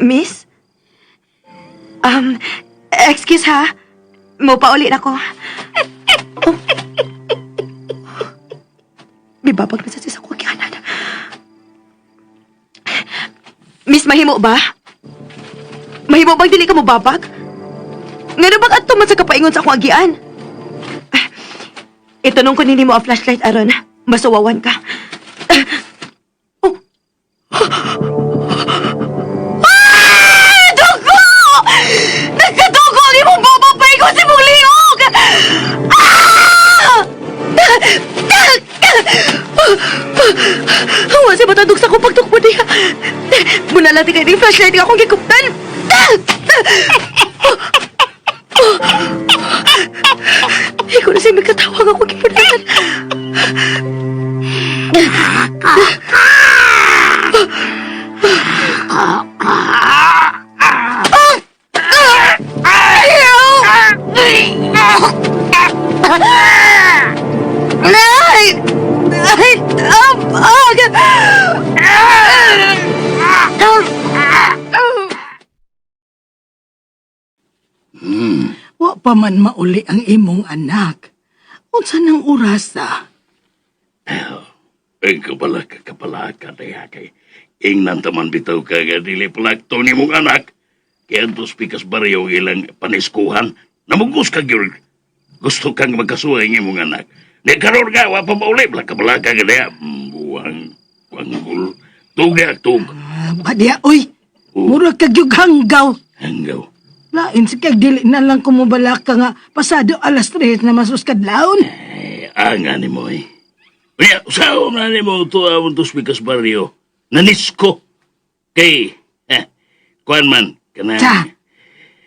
Miss? Excuse ha. Mo pa ulit ako. Oh. Bibabag na sa sasakwakianan. Miss, mahimo ba? Mahimo bang dili ka mo babag? Nga na bang ato man sa kapaingon sa akong agian? Itanong ko nini mo ang flashlight aron. Masuwawan ka. Oh. Dugo! Nagkadugo ni mong babapay ko si mong liog! Hawa si matadog sa kupag tukbo niya. Munalati kayo ng flashlight ng akong gikuptan. Ikaw na siyang nagkatawag ako gipunan. Wa pa man mauli ang imong anak. Unsa nang orasa? Ang kapalaka na kay ingnan taman bitaw ka nga dili palakto ni mong anak. Kaya antos pikas baryo ilang paniskuhan. Namugos ka gyud. Gusto kang magkasuhay ng imong anak. Di karon nga, wa pa mauli. Balaka ka na. Buwang gul. Tug. Badya, uy! Murag kagyug hanggaw. Hanggaw. Lain si kag dili na lang kumubalaka nga pasado alas 3 na masuskad laon. Anga ni mo eh. Unya, sao na ni mo ito ang tos pikas baryo? Nanisko. Kay, kuan man. Kana. Sa?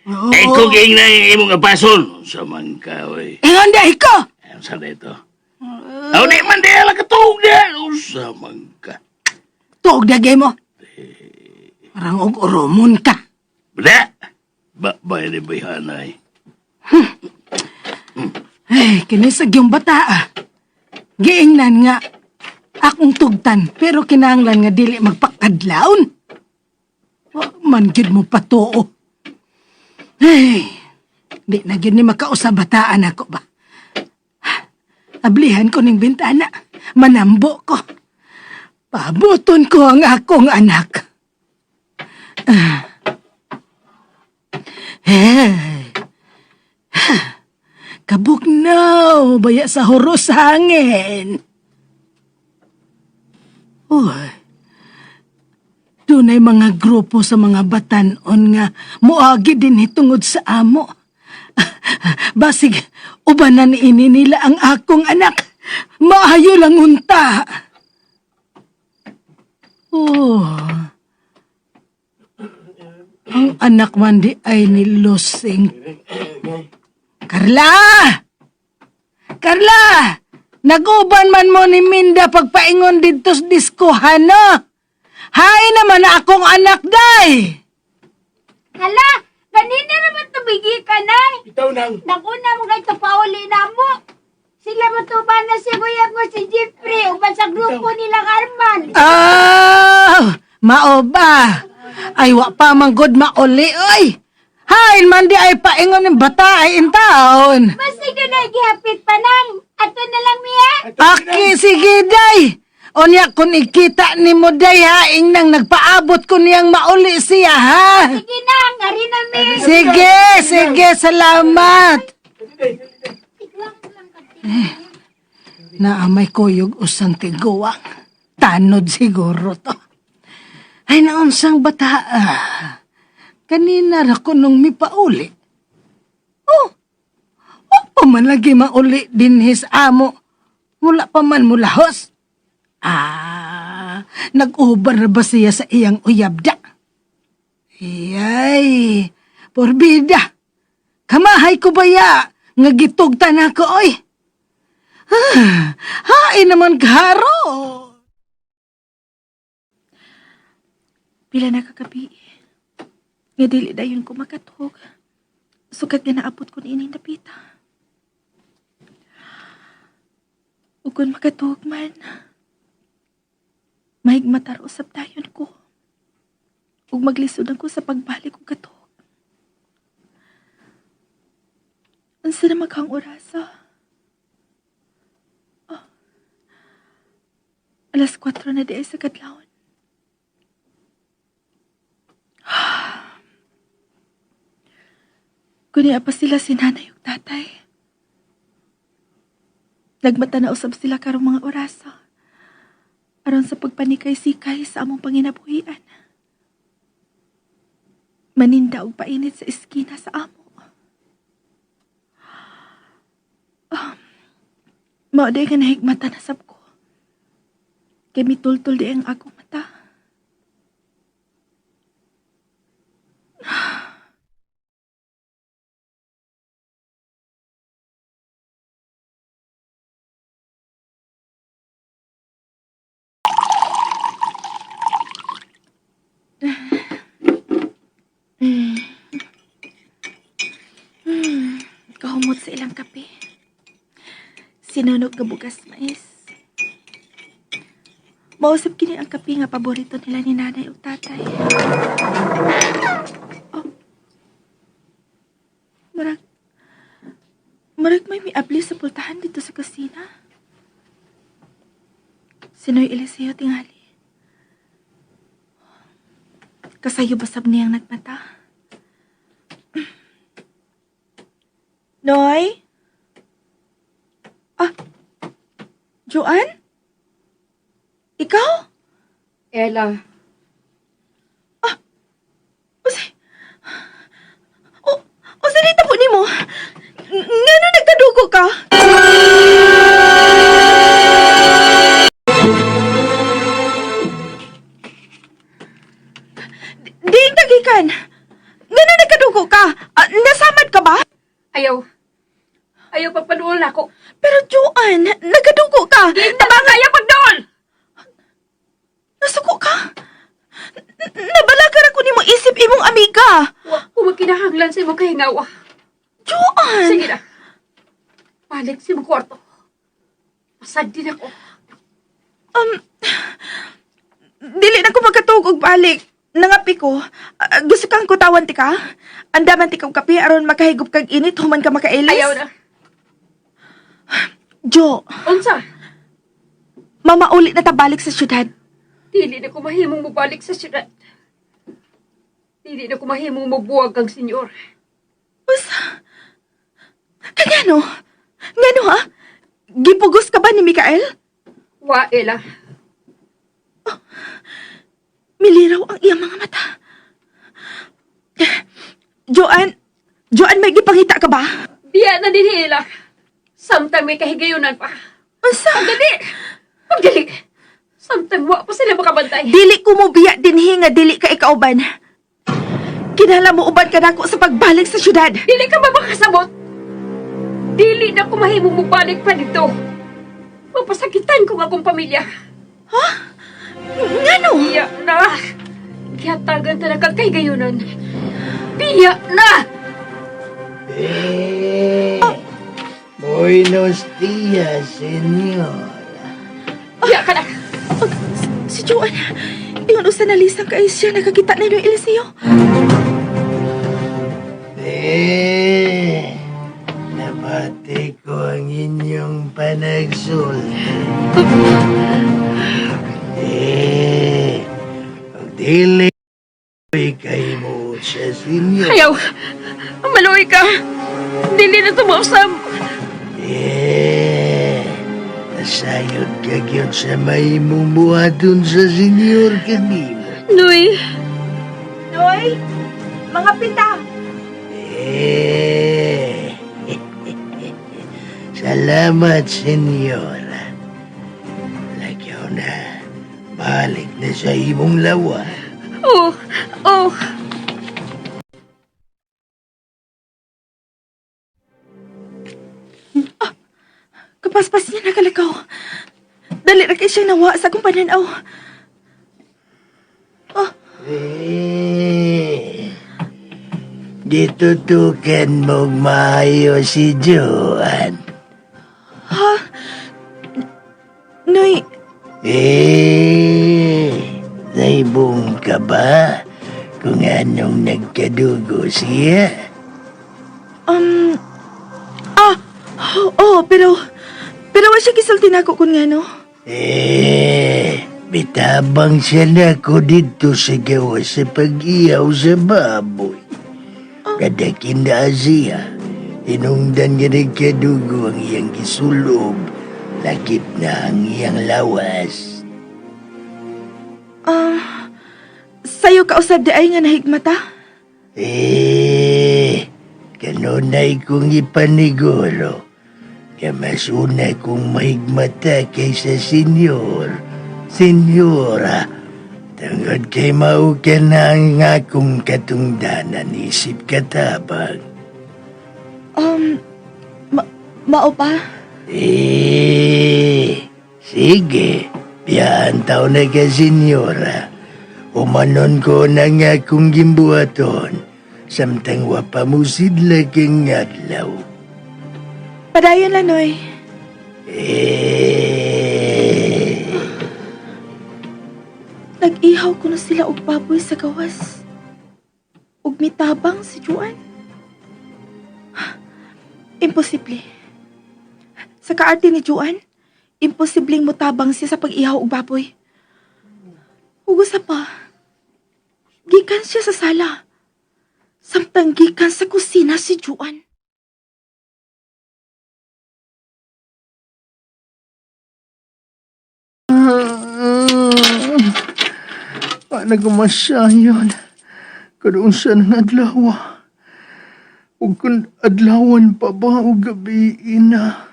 Oo. Kung na yung imong apason. Sa man ka, oy. Ingon dahi ko! Sa dito. Aw, di man di ala katug na. Sa man ka. Tuog dagay mo. Parang og-oromon ka. Bada. Ba ni bayhanay. Ay, kinisag yung bata Giingnan nga. Akong tugtan, pero kinahanglan nga dili magpakadlaon. Man gyud mo patuo. Ay, di na gyud ni makausab bataan ako ba. Ablihan ko ning bintana, manambo ko. Pabuton ko ang akong anak. Kabugnaw, baya sa huros hangin. Uy, dunay mga grupo sa mga batanon nga muagi din hitungod sa amo. Basig, ubanan ini nila ang akong anak. Maayo lang unta. Oh. Ang anak man di ay nilosing. Carla! Carla! Naguban man mo ni Minda pagpaingon dito sa diskohan, no? Hay naman na akong anak, day! Hala! Kanina naman tubigi ka, nay! Ikaw nang. Nakuna mo kayo pauli na mo! Sila matuban na si Kuya ko si Jeffrey uban sa grupo nilang Arman! Mao ba? Ay, wa pa man good mauli, oy! Hain man di ay paingon ng bata ay intaon. Basta ka na gihapit pa nang! Ato na lang, Mia! Aki, sige, day! Onya, kung ikita ni mo, day, ha? Nang nagpaabot ko niyang mauli siya, ha? Sige na, ngari na, Mia! Sige, salamat. Naamay kuyog usang tiguang. Tanod siguro to. Ay, naunsang bata, kanina ra ko nung mipauli. O man lagi mauli din his amo. Mula pa man mulahos. Nag-ubar na ba siya sa iyang uyabda? Iyay, porbida. Kamahay ko ba ya? Nga gitugtan ako, oy. Hain naman karo. Pila na kagabi. Nga dili dayon ko makatog. Sukat nga naabot ko ni ining napita. Ug kung makatog man, mahigmatar usab dayon ko. ug maglisod ako sa pagbalik ko kato. Unsa na maghang orasa? Alas 4 na di ay sa kadlawon. Kunia pa sila si nanay ug tatay. Nagmata na usab sila karong mga orasa. Aron sa pagpanikay-sikay sa among panginabuhian. Maninda og painit sa eskina sa amo. Mao day nga nahigmata na sab ko. Kay mitultol di ang akong mata. Kahumot sa ilang kape. Sinunog nga bugas mais. Mausap kini ang kape nga paborito nila ni nanay o tatay. Oh. Marag may miabli sa pultahan dito sa kusina. Sinoy Eliseo tingali. Kasayo basab niyang nagmata. Noy? Joanne? Ikaw? Ella, O salita po ni mo. Ngano nagkadugo ka? Diing tagikan. Ngano nagkadugo ka? Nasamad ka ba? ayaw papaduol na ako. Pero Joanne, nagkadugo ka. Tabang ayaw pagdool! Nasuko ka? Nabalakar ako ni mo isip imong amiga. Wa ko magkinahanglan sa imong kahingawa. Joanne! Sige na. Balik sa imong kwarto. Pasad din ako. Dili na ko magkatug og balik. Nangapi ko. Gusto kang kutawan ti ka? Andaman ti kang kape aron makahigop kag init human ka makailis. Ayaw na. Jo, Unsa? mamauli na ta balik sa syudad. Dili na ko mahimong mabalik sa syudad. Dili na ko mahimong mabuwag ang senyor. Usa? Kanyano? Ngano ha? Gipugos ka ba ni Mikael? Wa, Ella. Miliraw ang iyang mga mata. Joanne, may gipangita ka ba? Biya na din, Ella. Samtang may kahigayunan pa. Unsa? Pagdali. Samtang wa pa sila makabantay. Dili ko mo biya dinhi nga dili ka ikauban. Kinala mo uban ka nako sa pagbalik sa syudad. Dili ka ba makasabot? Dili na ko mahimong mubalik pa dito. Mapasakitan ko akong pamilya. Ngano? Biya na. Kiyatagan talaga kay gayunan. Biya na! Buenos dias, senyor. Biya ka na. Si Joanne, ingon usa na lisang kay siya nakakita na yung Eliseo. Nabati ko ang inyong panagsul. Ang dili kay mo sa senyor. Ayaw. Maluoy ka. Dili na tumausap. Nasayod ka gyud sa may mumuhaton sa senyor kanimo. Noy. Noy, mga pita. Salamat, senyora. Lagyaw na. Balik na sa imong lawa. Oh. Kapaspas niya nakalakaw. Dali na kay siya nawa sa akong pananaw. Gitutukan mong maayo si Joan. Noy, Naibong ka ba? kung anong nagkadugo siya. Pero wa siya gisulti nako kun ngano. Bitabang siya na ko dito sa gawas sa pag-iyaw sa baboy. Kada kinda siya, inungdan nga nagkadugo ang iyang gisulob, lakip na ang iyang lawas. Sayo ka usab di ay nga nahigmata. Kanunay kong ipaniguro. Kamasuna kong mahigmata kaysa senyora. Tungod kay mao ka na ang akong katungdanan isip katabang. Mao pa? Sige. Biyaan tao na ka senyora. Umanon ko na nga akong gimbuhaton. Samtang wapamusid kang adlaw. Padayon lanoy. Nag-ihaw ko na sila og baboy sa gawas. Ug mitabang si Juan. Imposible. Sa kaarte ni Juan, imposibleng mutabang siya sa pag-ihaw og baboy. Ug usa pa, gikan siya sa sala. Samtang gikan sa kusina si Juan. Nagmasayon. Karoon sa ng adlaw. Ug kung adlawan pa ba o gabi na.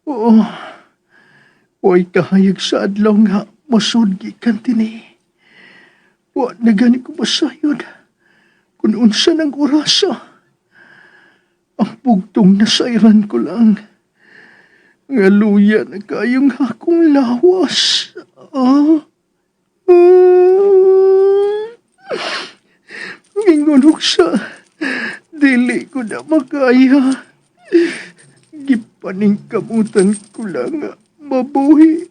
Oo. Huwag kahayag sa adlaw nga masud gikan tini. Wa na gani ko masayon. Kung unsa ng orasa. Ang bugtong nasairan ko lang. Nga luya na kayong akong lawas. Ngingunok sa dili ko na makaya. Gipaningkamutan ko lang nga mabuhi.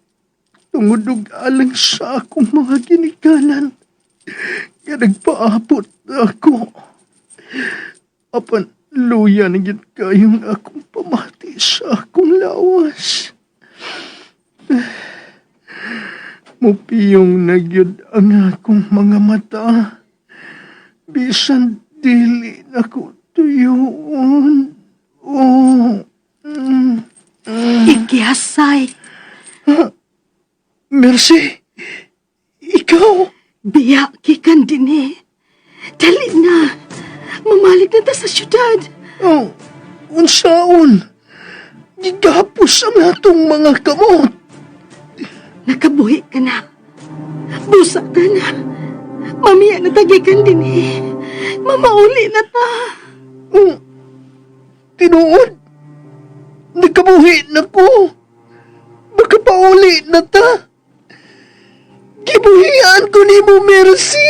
Tungod og alang sa akong mga ginikanan. Nga nagpaabot ako. Apan luya na yun kayong akong pamati sa akong lawas. Mupiyong nagyod ang akong mga mata. Bisan dili na ko tuyoon. Ikihasay. Mercy, ikaw? Biya kikan din Dali na. Mamalik na ta sa syudad. Unsaon? Gigapos ang atong mga kamot. Nakabuhi ka na. Busa ka na. Mamiya na tagikan din Mamauli na ta. Tinuod? Nagkabuhi na ko. Baka pauli na ta. Gibuhian ko ni mo, Mercy.